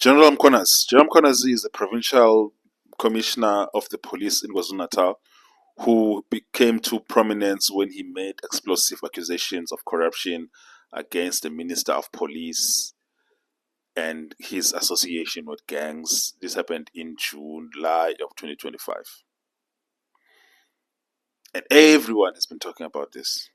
General Mkhwanazi. General Mkhwanazi is the provincial commissioner of the police in KwaZulu-Natal who came to prominence when he made explosive accusations of corruption against the Minister of Police and his association with gangs. This happened in July of 2025. And everyone has been talking about this.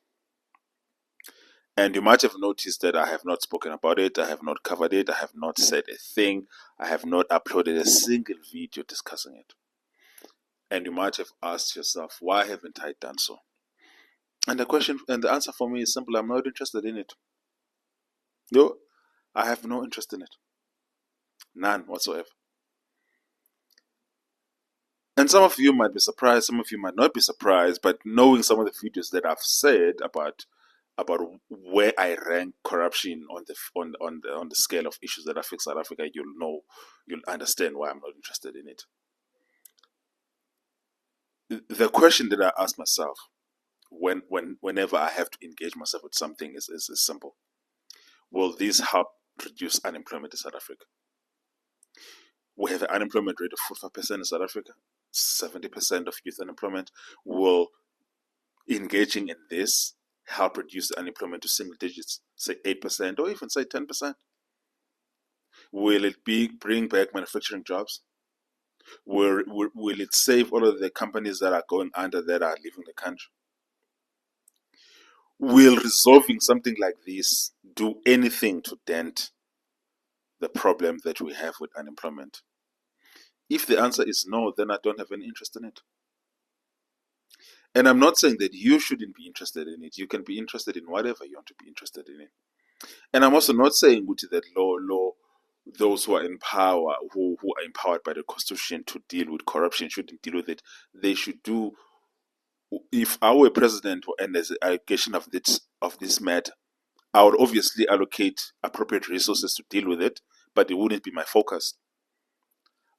And you might have noticed that I have not spoken about it, I have not covered it, I have not said a thing, I have not uploaded a single video discussing it. And you might have asked yourself, why haven't I done so? And the answer for me is simple: I'm not interested in it. No, I have no interest in it. None whatsoever. And some of you might be surprised, some of you might not be surprised, but knowing some of the videos that I've said about where I rank corruption on the scale of issues that affect South Africa, you'll understand why I'm not interested in it. The question that I ask myself whenever I have to engage myself with something is simple: will this help reduce unemployment in South Africa? We have an unemployment rate of 45% in South Africa, 70% of youth unemployment. Will engaging in this help reduce the unemployment to single digits, say 8% or even say 10%? Will it bring back manufacturing jobs? Will it save all of the companies that are going under, that are leaving the country? Will resolving something like this do anything to dent the problem that we have with unemployment? If the answer is no, then I don't have any interest in it. And I'm not saying that you shouldn't be interested in it. You can be interested in whatever you want to be interested in it. And I'm also not saying that those who are in power, who are empowered by the Constitution to deal with corruption, shouldn't deal with it. They should do. If I were president and there's an allegation of this matter, I would obviously allocate appropriate resources to deal with it, but it wouldn't be my focus.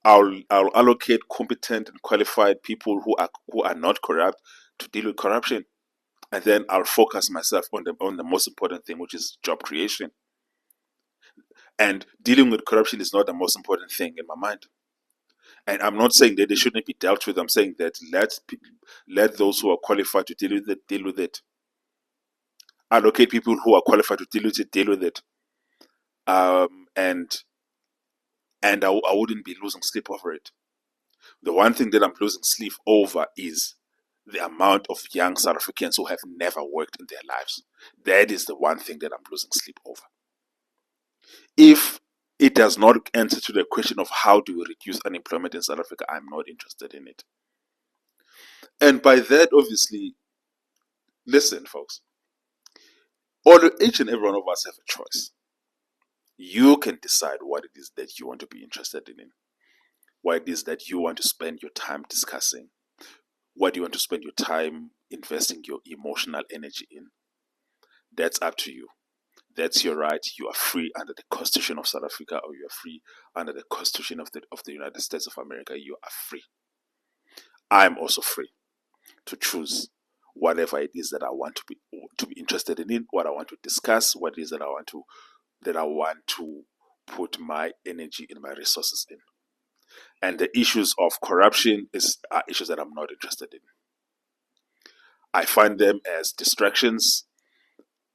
I'll allocate competent and qualified people who are not corrupt to deal with corruption, and then I'll focus myself on the most important thing, which is job creation. And dealing with corruption is not the most important thing in my mind. And I'm not saying that they shouldn't be dealt with. I'm saying that let those who are qualified to deal with it. Allocate people who are qualified to deal with it. And I wouldn't be losing sleep over it. The one thing that I'm losing sleep over is the amount of young South Africans who have never worked in their lives. That is the one thing that I'm losing sleep over. If it does not answer to the question of how do we reduce unemployment in South Africa, I'm not interested in it. And by that, obviously, listen, folks, each and every one of us have a choice. You can decide what it is that you want to be interested in, what it is that you want to spend your time discussing, what you want to spend your time investing your emotional energy in. That's up to you. That's your right. You are free under the Constitution of South Africa, or you are free under the Constitution of the United States of America. You are free. I am also free to choose whatever it is that I want to be interested in, what I want to discuss, what it is that I want to put my energy and my resources in. And the issues of corruption are issues that I'm not interested in. I find them as distractions,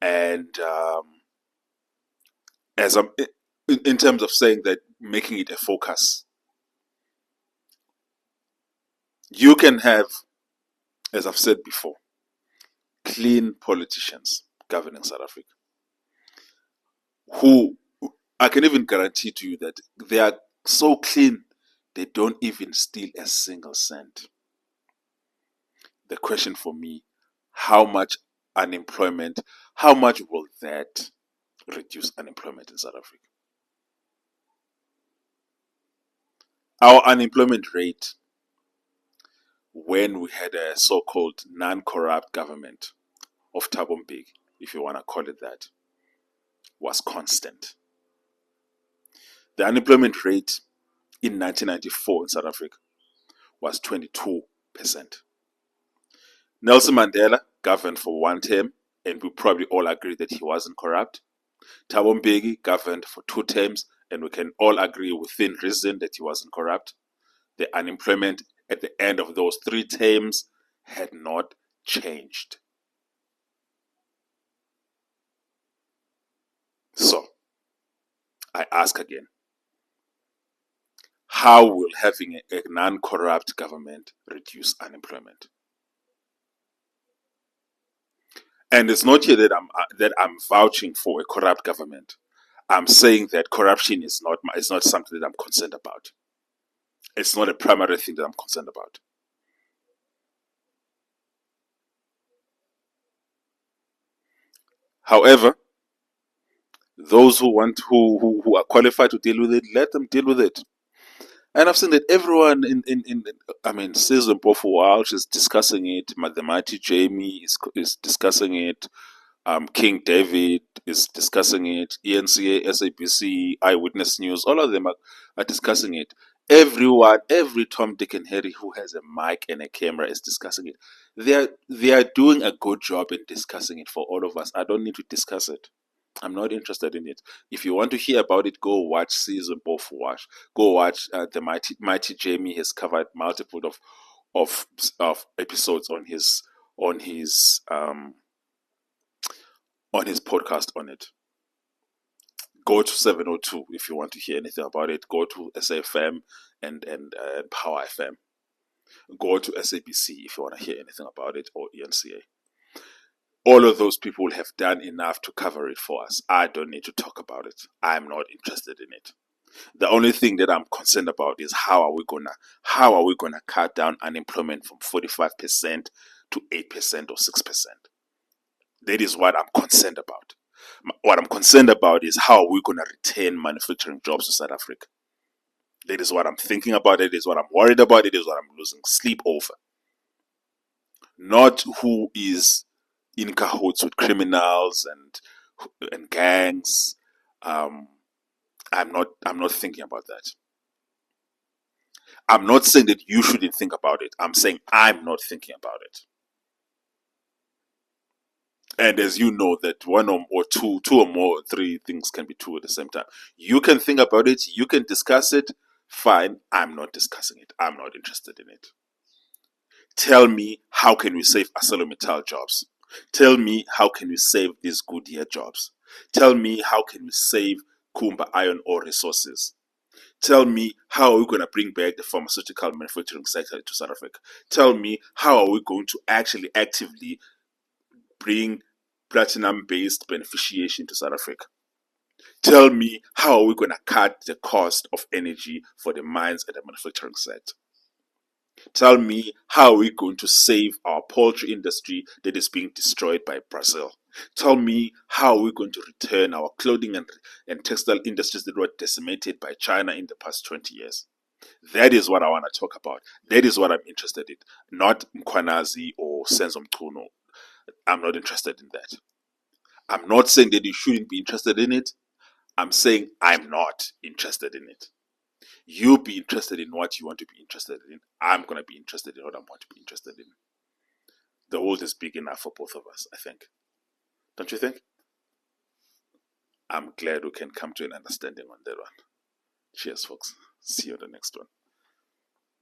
and as I'm in terms of saying that, making it a focus. You can have, as I've said before, clean politicians governing South Africa, who I can even guarantee to you that they are so clean they don't even steal a single cent. The question for me: how much unemployment, how much will that reduce unemployment in South Africa? Our unemployment rate, when we had a so-called non-corrupt government of Thabo Mbeki, if you want to call it that, was constant. The unemployment rate in 1994 in South Africa was 22%. Nelson Mandela governed for one term, and we probably all agree that he wasn't corrupt. Thabo Mbeki governed for 2 terms, and we can all agree within reason that he wasn't corrupt. The unemployment at the end of those 3 terms had not changed. So, I ask again, how will having a non-corrupt government reduce unemployment? And it's not here that I'm vouching for a corrupt government. I'm saying that corruption is not something that I'm concerned about. It's not a primary thing that I'm concerned about. However, those who are qualified to deal with it, let them deal with it. And I've seen that everyone I mean, Season Bofu Walsh is discussing it. The mighty Jamie is discussing it. King David is discussing it. ENCA, SABC, Eyewitness News, all of them are discussing it. Everyone, every Tom, Dick, and Harry who has a mic and a camera is discussing it. They are doing a good job in discussing it for all of us. I don't need to discuss it. I'm not interested in it. If you want to hear about it, go watch Season Both Watch. Go watch the mighty Jamie has covered multiple of episodes on his um on his podcast on it. Go to 702 if you want to hear anything about it. Go to SAFM and Power FM. Go to SABC if you want to hear anything about it, or ENCA. All of those people have done enough to cover it for us. I don't need to talk about it. I'm not interested in it. The only thing that I'm concerned about is how are we gonna cut down unemployment from 45% to 8% or 6%. That is what I'm concerned about. What I'm concerned about is how are we gonna retain manufacturing jobs to South Africa. That is what I'm thinking about. It is what I'm worried about. It is what I'm losing sleep over. Not who is in cahoots with criminals and gangs. I'm not thinking about that. I'm not saying that you shouldn't think about it. I'm saying I'm not thinking about it. And as you know, that one or two or more, or 3 things can be true at the same time. You can think about it. You can discuss it. Fine. I'm not discussing it. I'm not interested in it. Tell me, how can we save ArcelorMittal jobs? Tell me, how can we save these Goodyear jobs? Tell me, how can we save Kumba iron ore resources? Tell me, how are we going to bring back the pharmaceutical manufacturing sector to South Africa? Tell me, how are we going to actually actively bring platinum-based beneficiation to South Africa? Tell me, how are we going to cut the cost of energy for the mines and the manufacturing sector? Tell me, how are we going to save our poultry industry that is being destroyed by Brazil? Tell me, how are we going to return our clothing and textile industries that were decimated by China in the past 20 years? That is what I want to talk about. That is what I'm interested in. Not Mkhwanazi or Senzo Mchunu. I'm not interested in that. I'm not saying that you shouldn't be interested in it. I'm saying I'm not interested in it. You be interested in what you want to be interested in. I'm going to be interested in what I want to be interested in. The world is big enough for both of us, I think. Don't you think? I'm glad we can come to an understanding on that one. Cheers, folks. See you on the next one.